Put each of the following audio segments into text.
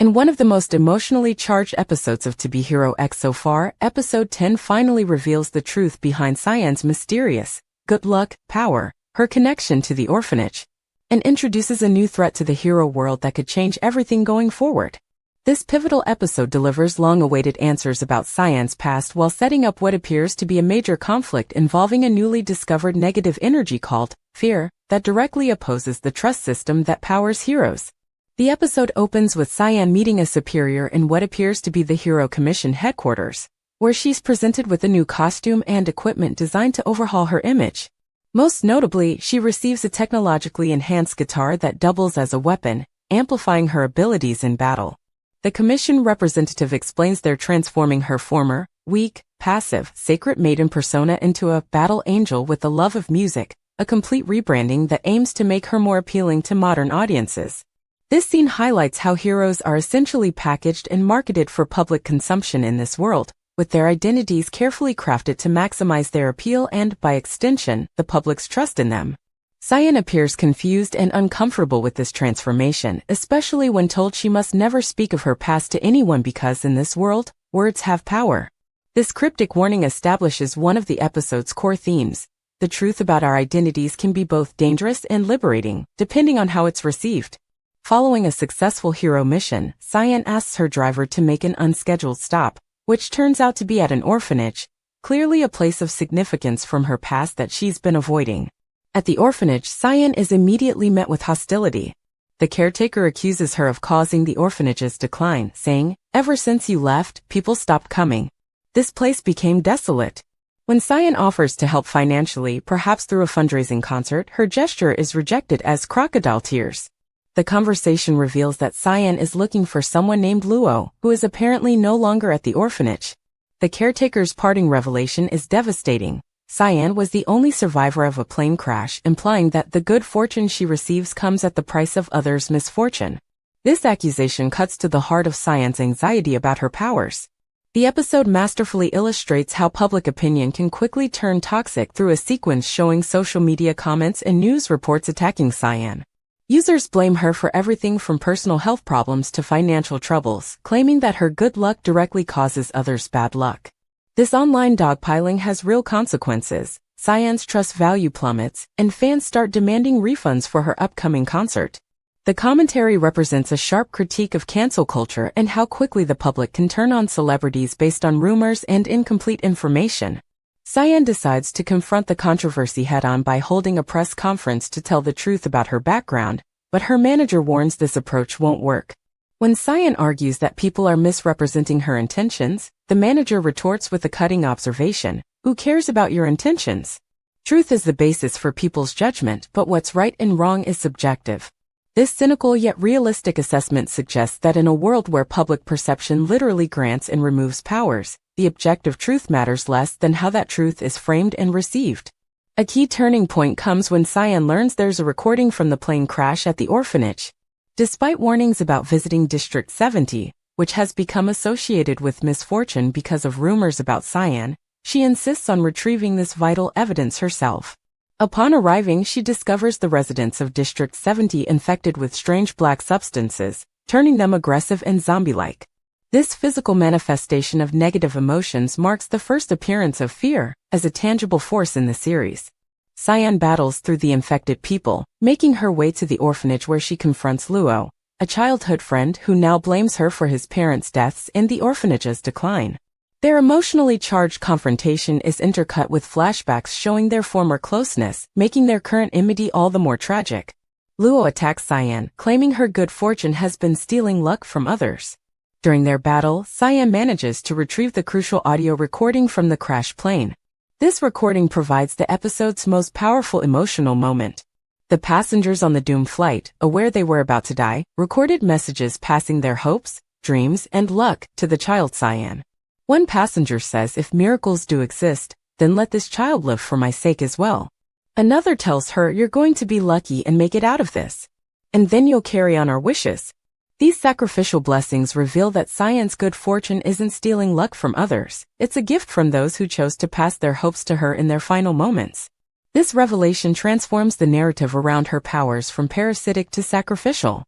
In one of the most emotionally charged episodes of To Be Hero X so far, episode 10 finally reveals the truth behind Cyan's mysterious good luck power, her connection to the orphanage, and introduces a new threat to the hero world that could change everything going forward. This pivotal episode delivers long-awaited answers about Cyan's past while setting up what appears to be a major conflict involving a newly discovered negative energy called fear that directly opposes the trust system that powers heroes. The episode opens with Cyan meeting a superior in what appears to be the Hero Commission headquarters, where she's presented with a new costume and equipment designed to overhaul her image. Most notably, she receives a technologically enhanced guitar that doubles as a weapon, amplifying her abilities in battle. The commission representative explains they're transforming her former, weak, passive, sacred maiden persona into a battle angel with the love of music, a complete rebranding that aims to make her more appealing to modern audiences. This scene highlights how heroes are essentially packaged and marketed for public consumption in this world, with their identities carefully crafted to maximize their appeal and, by extension, the public's trust in them. Cyan appears confused and uncomfortable with this transformation, especially when told she must never speak of her past to anyone because in this world, words have power. This cryptic warning establishes one of the episode's core themes. The truth about our identities can be both dangerous and liberating, depending on how it's received. Following a successful hero mission, Cyan asks her driver to make an unscheduled stop, which turns out to be at an orphanage, clearly a place of significance from her past that she's been avoiding. At the orphanage, Cyan is immediately met with hostility. The caretaker accuses her of causing the orphanage's decline, saying, "Ever since you left, people stopped coming. This place became desolate." When Cyan offers to help financially, perhaps through a fundraising concert, her gesture is rejected as crocodile tears. The conversation reveals that Cyan is looking for someone named Luo, who is apparently no longer at the orphanage. The caretaker's parting revelation is devastating. Cyan was the only survivor of a plane crash, implying that the good fortune she receives comes at the price of others' misfortune. This accusation cuts to the heart of Cyan's anxiety about her powers. The episode masterfully illustrates how public opinion can quickly turn toxic through a sequence showing social media comments and news reports attacking Cyan. Users blame her for everything from personal health problems to financial troubles, claiming that her good luck directly causes others bad luck. This online dogpiling has real consequences. Cyan's trust value plummets, and fans start demanding refunds for her upcoming concert. The commentary represents a sharp critique of cancel culture and how quickly the public can turn on celebrities based on rumors and incomplete information. Cyan decides to confront the controversy head-on by holding a press conference to tell the truth about her background, but her manager warns this approach won't work. When Cyan argues that people are misrepresenting her intentions, the manager retorts with a cutting observation, "Who cares about your intentions? Truth is the basis for people's judgment, but what's right and wrong is subjective." This cynical yet realistic assessment suggests that in a world where public perception literally grants and removes powers, the objective truth matters less than how that truth is framed and received. A key turning point comes when Cyan learns there's a recording from the plane crash at the orphanage. Despite warnings about visiting District 70, which has become associated with misfortune because of rumors about Cyan, she insists on retrieving this vital evidence herself. Upon arriving, she discovers the residents of District 70 infected with strange black substances, turning them aggressive and zombie-like. This physical manifestation of negative emotions marks the first appearance of fear as a tangible force in the series. Cyan battles through the infected people, making her way to the orphanage where she confronts Luo, a childhood friend who now blames her for his parents' deaths and the orphanage's decline. Their emotionally charged confrontation is intercut with flashbacks showing their former closeness, making their current enmity all the more tragic. Luo attacks Cyan, claiming her good fortune has been stealing luck from others. During their battle, Cyan manages to retrieve the crucial audio recording from the crashed plane. This recording provides the episode's most powerful emotional moment. The passengers on the doomed flight, aware they were about to die, recorded messages passing their hopes, dreams, and luck to the child Cyan. One passenger says, "If miracles do exist, then let this child live for my sake as well." Another tells her, "You're going to be lucky and make it out of this. And then you'll carry on our wishes." These sacrificial blessings reveal that Cyan's good fortune isn't stealing luck from others. It's a gift from those who chose to pass their hopes to her in their final moments. This revelation transforms the narrative around her powers from parasitic to sacrificial.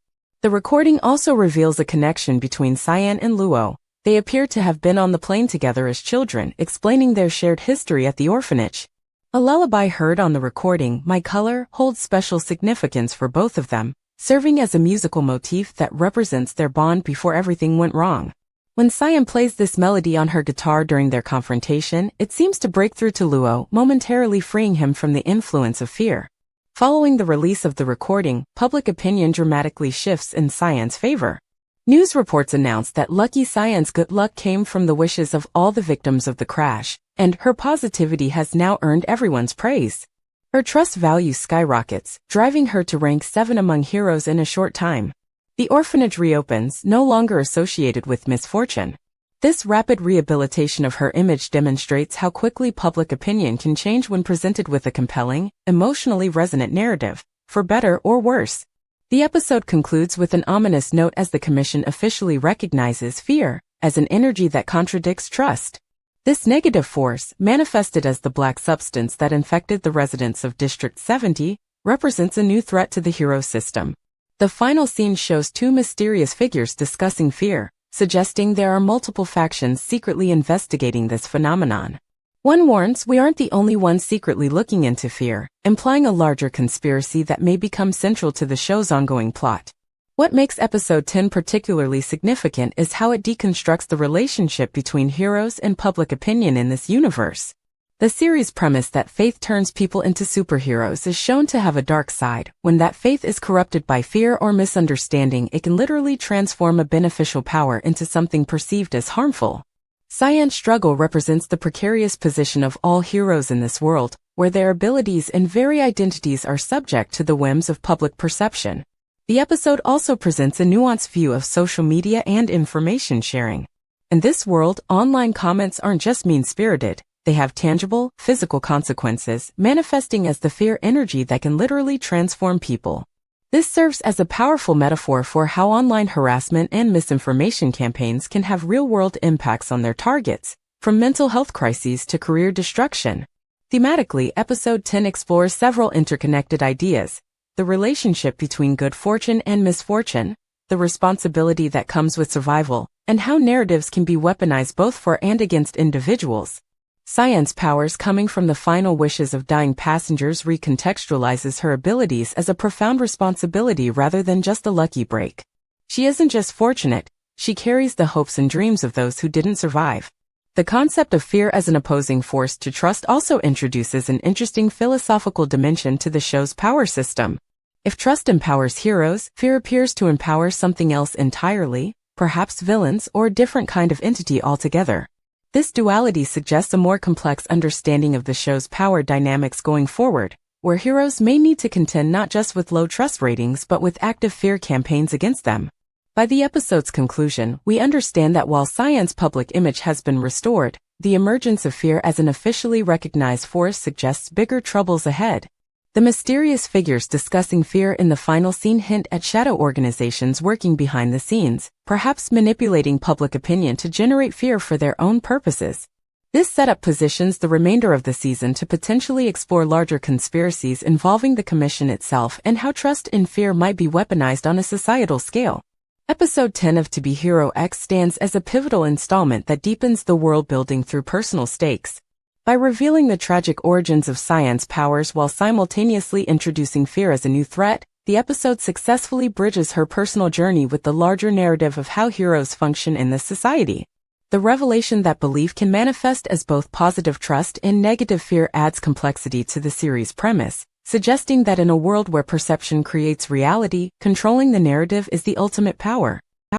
The recording also reveals a connection between Cyan and Luo. They appear to have been on the plane together as children, explaining their shared history at the orphanage. A lullaby heard on the recording, My Color, holds special significance for both of them, serving as a musical motif that represents their bond before everything went wrong. When Cyan plays this melody on her guitar during their confrontation, it seems to break through to Luo, momentarily freeing him from the influence of fear. Following the release of the recording, public opinion dramatically shifts in Cyan's favor. News reports announced that Lucky Cyan's good luck came from the wishes of all the victims of the crash, and her positivity has now earned everyone's praise. Her trust value skyrockets, driving her to rank 7 among heroes in a short time. The orphanage reopens, no longer associated with misfortune. This rapid rehabilitation of her image demonstrates how quickly public opinion can change when presented with a compelling, emotionally resonant narrative, for better or worse. The episode concludes with an ominous note as the Commission officially recognizes fear as an energy that contradicts trust. This negative force, manifested as the black substance that infected the residents of District 70, represents a new threat to the hero system. The final scene shows 2 mysterious figures discussing fear, suggesting there are multiple factions secretly investigating this phenomenon. One warns we aren't the only ones secretly looking into fear, implying a larger conspiracy that may become central to the show's ongoing plot. What makes episode 10 particularly significant is how it deconstructs the relationship between heroes and public opinion in this universe. The series' premise that faith turns people into superheroes is shown to have a dark side. When that faith is corrupted by fear or misunderstanding, it can literally transform a beneficial power into something perceived as harmful. Cyan's struggle represents the precarious position of all heroes in this world, where their abilities and very identities are subject to the whims of public perception. The episode also presents a nuanced view of social media and information sharing. In this world, online comments aren't just mean-spirited, they have tangible, physical consequences, manifesting as the fear energy that can literally transform people. This serves as a powerful metaphor for how online harassment and misinformation campaigns can have real-world impacts on their targets, from mental health crises to career destruction. Thematically, episode 10 explores several interconnected ideas: the relationship between good fortune and misfortune, the responsibility that comes with survival, and how narratives can be weaponized both for and against individuals. Cyan's powers coming from the final wishes of dying passengers recontextualizes her abilities as a profound responsibility rather than just a lucky break. She isn't just fortunate, she carries the hopes and dreams of those who didn't survive. The concept of fear as an opposing force to trust also introduces an interesting philosophical dimension to the show's power system. If trust empowers heroes, fear appears to empower something else entirely, perhaps villains or a different kind of entity altogether. This duality suggests a more complex understanding of the show's power dynamics going forward, where heroes may need to contend not just with low trust ratings but with active fear campaigns against them. By the episode's conclusion, we understand that while Cyan's public image has been restored, the emergence of fear as an officially recognized force suggests bigger troubles ahead. The mysterious figures discussing fear in the final scene hint at shadow organizations working behind the scenes, perhaps manipulating public opinion to generate fear for their own purposes. This setup positions the remainder of the season to potentially explore larger conspiracies involving the Commission itself and how trust and fear might be weaponized on a societal scale. Episode 10 of To Be Hero X stands as a pivotal installment that deepens the world building through personal stakes. By revealing the tragic origins of Cyan's powers while simultaneously introducing fear as a new threat, the episode successfully bridges her personal journey with the larger narrative of how heroes function in this society. The revelation that belief can manifest as both positive trust and negative fear adds complexity to the series' premise, suggesting that in a world where perception creates reality, controlling the narrative is the ultimate power.